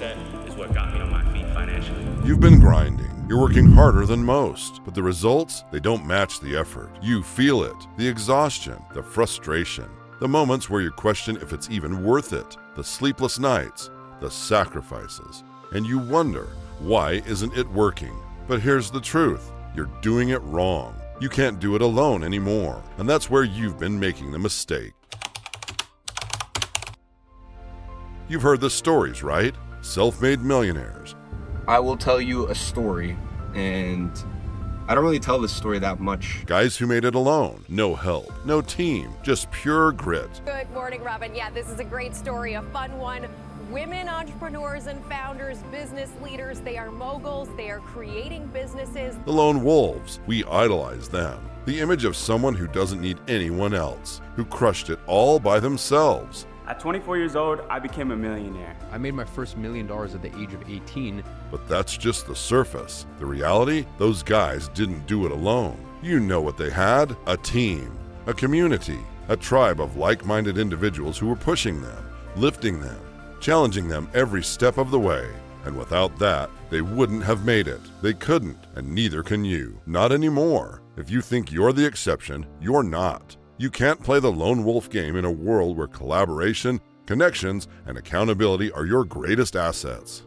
mindset is what got me on my feet financially. You've been grinding. You're working harder than most, but the results, they don't match the effort. You feel it, the exhaustion, the frustration, the moments where you question if it's even worth it, the sleepless nights, the sacrifices, and you wonder, why isn't it working? But here's the truth, you're doing it wrong. You can't do it alone anymore, and that's where you've been making the mistake. You've heard the stories, right? Self-made millionaires. I will tell you a story, and I don't really tell this story that much. Guys who made it alone, no help, no team, just pure grit. Good morning, Robin. Yeah, this is a great story, a fun one. Women entrepreneurs and founders, business leaders, they are moguls, they are creating businesses. The lone wolves, we idolize them. The image of someone who doesn't need anyone else, who crushed it all by themselves. At 24 years old, I became a millionaire. I made my first $1 million at the age of 18. But that's just the surface. The reality, those guys didn't do it alone. You know what they had? A team, a community, a tribe of like-minded individuals who were pushing them, lifting them, challenging them every step of the way. And without that, they wouldn't have made it. They couldn't, and neither can you. Not anymore. If you think you're the exception, you're not. You can't play the lone wolf game in a world where collaboration, connections, and accountability are your greatest assets.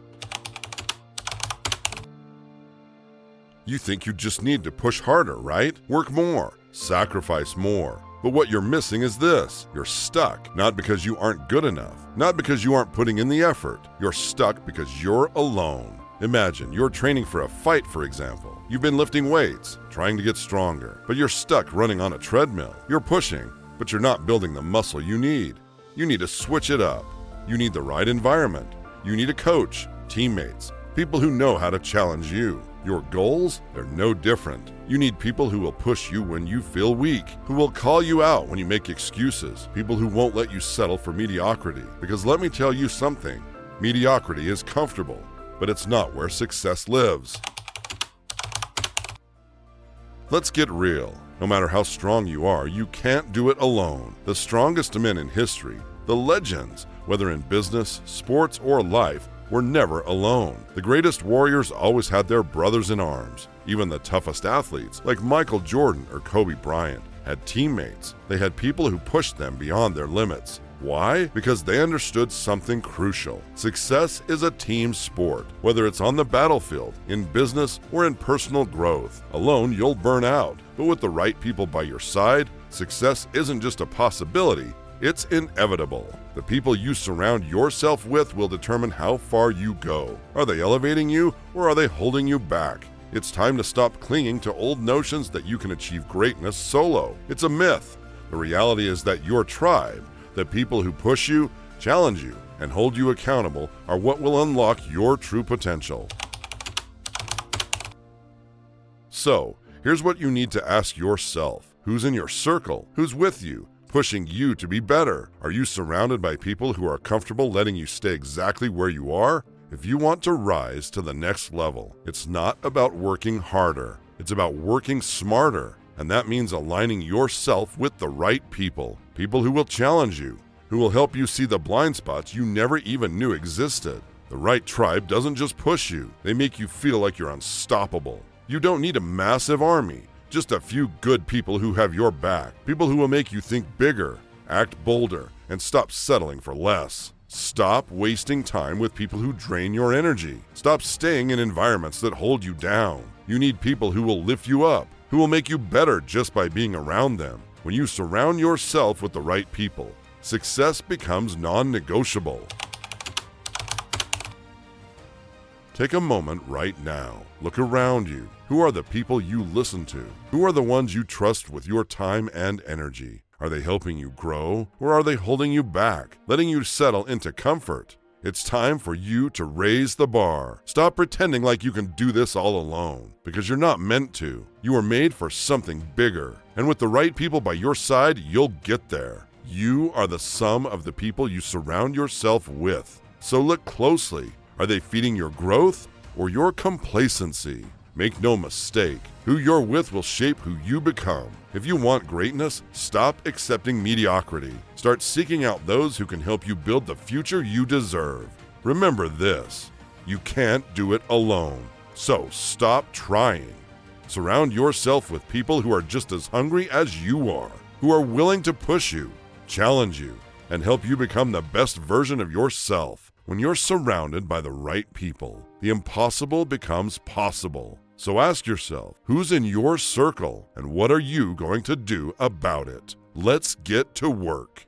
You think you just need to push harder, right? Work more, sacrifice more. But what you're missing is this. You're stuck, not because you aren't good enough, not because you aren't putting in the effort. You're stuck because you're alone. Imagine you're training for a fight, for example. You've been lifting weights, trying to get stronger, but you're stuck running on a treadmill. You're pushing, but you're not building the muscle you need. You need to switch it up. You need the right environment. You need a coach, teammates, people who know how to challenge you. Your goals, they're no different. You need people who will push you when you feel weak, who will call you out when you make excuses, people who won't let you settle for mediocrity. Because let me tell you something, mediocrity is comfortable, but it's not where success lives. Let's get real. No matter how strong you are, you can't do it alone. The strongest men in history, the legends, whether in business, sports, or life, were never alone. The greatest warriors always had their brothers in arms. Even the toughest athletes, like Michael Jordan or Kobe Bryant, had teammates. They had people who pushed them beyond their limits. Why? Because they understood something crucial. Success is a team sport, whether it's on the battlefield, in business, or in personal growth. Alone, you'll burn out. But with the right people by your side, success isn't just a possibility, it's inevitable. The people you surround yourself with will determine how far you go. Are they elevating you, or are they holding you back? It's time to stop clinging to old notions that you can achieve greatness solo. It's a myth. The reality is that your tribe, the people who push you, challenge you, and hold you accountable are what will unlock your true potential. So, here's what you need to ask yourself. Who's in your circle? Who's with you, pushing you to be better? Are you surrounded by people who are comfortable letting you stay exactly where you are? If you want to rise to the next level, it's not about working harder. It's about working smarter. And that means aligning yourself with the right people. People who will challenge you, who will help you see the blind spots you never even knew existed. The right tribe doesn't just push you, they make you feel like you're unstoppable. You don't need a massive army, just a few good people who have your back. People who will make you think bigger, act bolder, and stop settling for less. Stop wasting time with people who drain your energy. Stop staying in environments that hold you down. You need people who will lift you up, who will make you better just by being around them. When you surround yourself with the right people, success becomes non-negotiable. Take a moment right now. Look around you. Who are the people you listen to? Who are the ones you trust with your time and energy? Are they helping you grow, or are they holding you back, letting you settle into comfort? It's time for you to raise the bar. Stop pretending like you can do this all alone, because you're not meant to. You were made for something bigger, and with the right people by your side, you'll get there. You are the sum of the people you surround yourself with. So look closely. Are they feeding your growth or your complacency? Make no mistake, who you're with will shape who you become. If you want greatness, stop accepting mediocrity. Start seeking out those who can help you build the future you deserve. Remember this, you can't do it alone. So stop trying. Surround yourself with people who are just as hungry as you are, who are willing to push you, challenge you, and help you become the best version of yourself. When you're surrounded by the right people, the impossible becomes possible. So ask yourself, who's in your circle and what are you going to do about it? Let's get to work.